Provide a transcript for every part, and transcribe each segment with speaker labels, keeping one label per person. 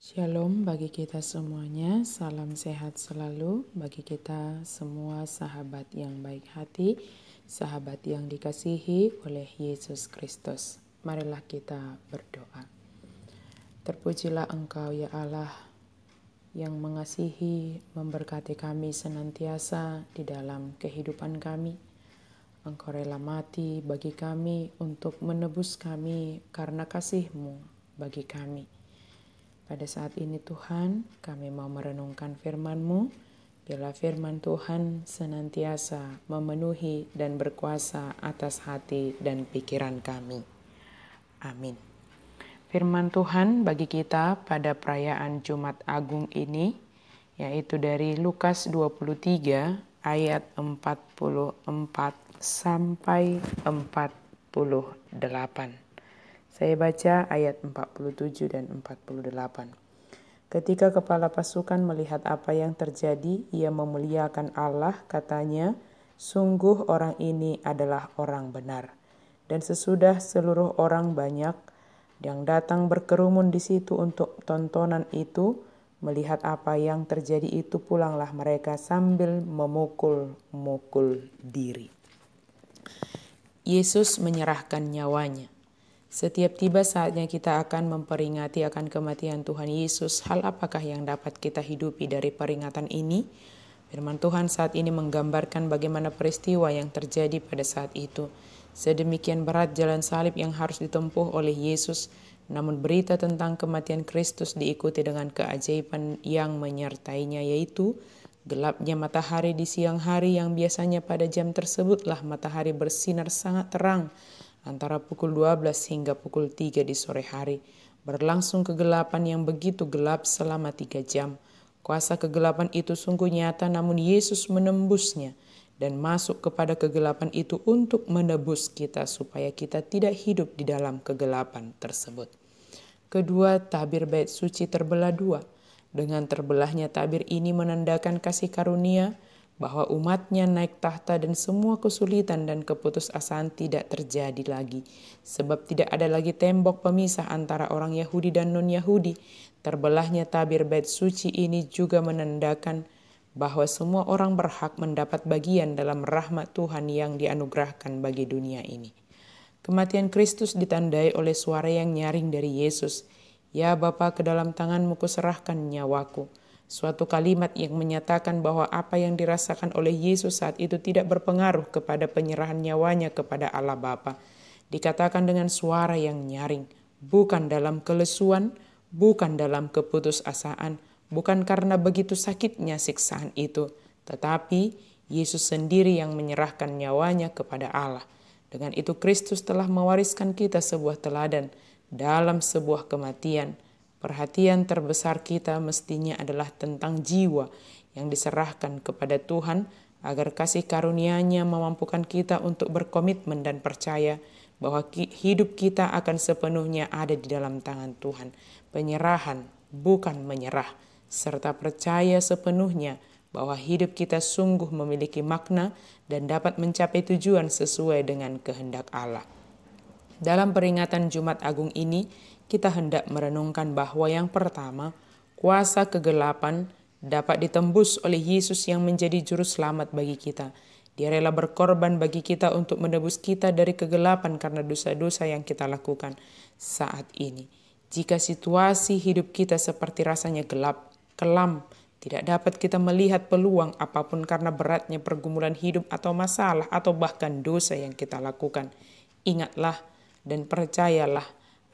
Speaker 1: Shalom bagi kita semuanya, salam sehat selalu bagi kita semua sahabat yang baik hati, sahabat yang dikasihi oleh Yesus Kristus. Marilah kita berdoa. Terpujilah Engkau ya Allah yang mengasihi, memberkati kami senantiasa di dalam kehidupan kami. Engkau rela mati bagi kami untuk menebus kami karena kasih-Mu bagi kami. Pada saat ini Tuhan, kami mau merenungkan firman-Mu. Biarlah firman Tuhan senantiasa memenuhi dan berkuasa atas hati dan pikiran kami. Amin. Firman Tuhan bagi kita pada perayaan Jumat Agung ini, yaitu dari Lukas 23 ayat 44 sampai 48. Saya baca ayat 47 dan 48. Ketika kepala pasukan melihat apa yang terjadi, ia memuliakan Allah, katanya, "Sungguh orang ini adalah orang benar." Dan sesudah seluruh orang banyak yang datang berkerumun di situ untuk tontonan itu, melihat apa yang terjadi itu, pulanglah mereka sambil memukul-mukul diri. Yesus menyerahkan nyawanya. Setiap tiba saatnya kita akan memperingati akan kematian Tuhan Yesus. Hal apakah yang dapat kita hidupi dari peringatan ini? Firman Tuhan saat ini menggambarkan bagaimana peristiwa yang terjadi pada saat itu. Sedemikian berat jalan salib yang harus ditempuh oleh Yesus, namun berita tentang kematian Kristus diikuti dengan keajaiban yang menyertainya, yaitu gelapnya matahari di siang hari yang biasanya pada jam tersebutlah matahari bersinar sangat terang. Antara pukul 12 hingga pukul 3 di sore hari, berlangsung kegelapan yang begitu gelap selama 3 jam. Kuasa kegelapan itu sungguh nyata, namun Yesus menembusnya dan masuk kepada kegelapan itu untuk menebus kita supaya kita tidak hidup di dalam kegelapan tersebut. Kedua, tabir bait suci terbelah dua. Dengan terbelahnya tabir ini menandakan kasih karunia, bahwa umatnya naik tahta dan semua kesulitan dan keputusasaan tidak terjadi lagi. Sebab tidak ada lagi tembok pemisah antara orang Yahudi dan non-Yahudi. Terbelahnya tabir bait suci ini juga menandakan bahwa semua orang berhak mendapat bagian dalam rahmat Tuhan yang dianugerahkan bagi dunia ini. Kematian Kristus ditandai oleh suara yang nyaring dari Yesus. "Ya Bapa, ke dalam tangan-Mu kuserahkan nyawaku." Suatu kalimat yang menyatakan bahwa apa yang dirasakan oleh Yesus saat itu tidak berpengaruh kepada penyerahan nyawanya kepada Allah Bapa. Dikatakan dengan suara yang nyaring, bukan dalam kelesuan, bukan dalam keputusasaan, bukan karena begitu sakitnya siksaan itu, tetapi Yesus sendiri yang menyerahkan nyawanya kepada Allah. Dengan itu Kristus telah mewariskan kita sebuah teladan dalam sebuah kematian. Perhatian terbesar kita mestinya adalah tentang jiwa yang diserahkan kepada Tuhan agar kasih karunia-Nya memampukan kita untuk berkomitmen dan percaya bahwa hidup kita akan sepenuhnya ada di dalam tangan Tuhan. Penyerahan bukan menyerah, serta percaya sepenuhnya bahwa hidup kita sungguh memiliki makna dan dapat mencapai tujuan sesuai dengan kehendak Allah. Dalam peringatan Jumat Agung ini, kita hendak merenungkan bahwa yang pertama, kuasa kegelapan dapat ditembus oleh Yesus yang menjadi juru selamat bagi kita. Dia rela berkorban bagi kita untuk menebus kita dari kegelapan karena dosa-dosa yang kita lakukan saat ini. Jika situasi hidup kita seperti rasanya gelap, kelam, tidak dapat kita melihat peluang apapun karena beratnya pergumulan hidup atau masalah atau bahkan dosa yang kita lakukan, ingatlah dan percayalah,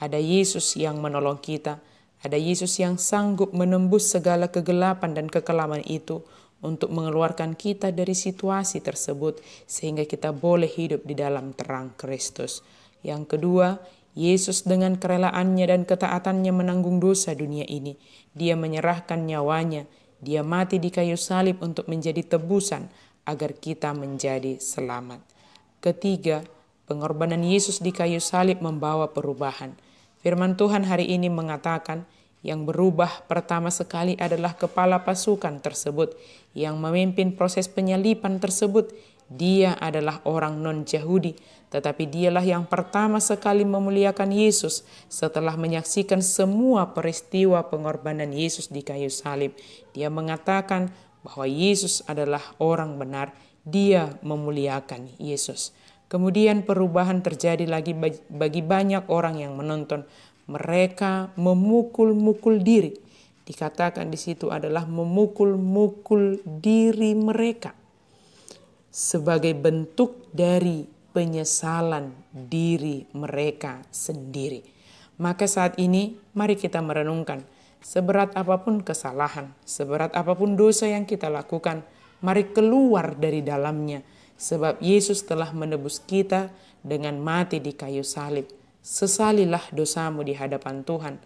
Speaker 1: ada Yesus yang menolong kita. Ada Yesus yang sanggup menembus segala kegelapan dan kekelaman itu untuk mengeluarkan kita dari situasi tersebut sehingga kita boleh hidup di dalam terang Kristus. Yang kedua, Yesus dengan kerelaannya dan ketaatannya menanggung dosa dunia ini. Dia menyerahkan nyawanya. Dia mati di kayu salib untuk menjadi tebusan agar kita menjadi selamat. Ketiga, pengorbanan Yesus di kayu salib membawa perubahan. Firman Tuhan hari ini mengatakan yang berubah pertama sekali adalah kepala pasukan tersebut yang memimpin proses penyaliban tersebut. Dia adalah orang non-Yahudi, tetapi dialah yang pertama sekali memuliakan Yesus setelah menyaksikan semua peristiwa pengorbanan Yesus di kayu salib. Dia mengatakan bahwa Yesus adalah orang benar. Dia memuliakan Yesus. Kemudian perubahan terjadi lagi bagi banyak orang yang menonton. Mereka memukul-mukul diri. Dikatakan di situ adalah memukul-mukul diri mereka sebagai bentuk dari penyesalan diri mereka sendiri. Maka saat ini mari kita merenungkan, seberat apapun kesalahan, seberat apapun dosa yang kita lakukan, mari keluar dari dalamnya. Sebab Yesus telah menebus kita dengan mati di kayu salib. Sesalilah dosamu di hadapan Tuhan,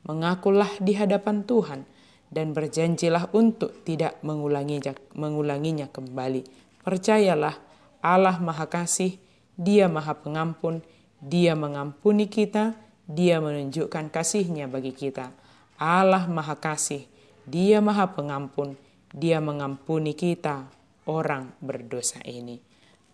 Speaker 1: mengakulah di hadapan Tuhan, dan berjanjilah untuk tidak mengulanginya kembali. Percayalah, Allah Maha Kasih, Dia Maha Pengampun, Dia mengampuni kita, Dia menunjukkan kasih-Nya bagi kita. Allah Maha Kasih, Dia Maha Pengampun, Dia mengampuni kita, orang berdosa ini.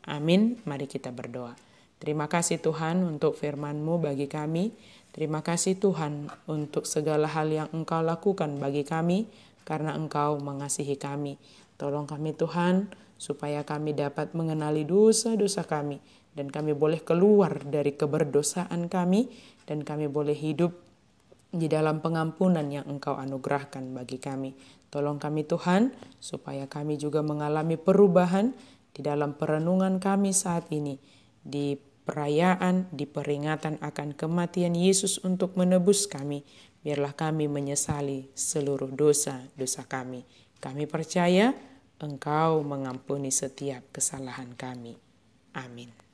Speaker 1: Amin, mari kita berdoa. Terima kasih Tuhan untuk firman-Mu bagi kami. Terima kasih Tuhan untuk segala hal yang Engkau lakukan bagi kami, karena Engkau mengasihi kami. Tolong kami Tuhan, supaya kami dapat mengenali dosa-dosa kami, dan kami boleh keluar dari keberdosaan kami, dan kami boleh hidup di dalam pengampunan yang Engkau anugerahkan bagi kami. Tolong kami Tuhan, supaya kami juga mengalami perubahan di dalam perenungan kami saat ini, di perayaan, di peringatan akan kematian Yesus untuk menebus kami. Biarlah kami menyesali seluruh dosa-dosa kami. Kami percaya Engkau mengampuni setiap kesalahan kami. Amin.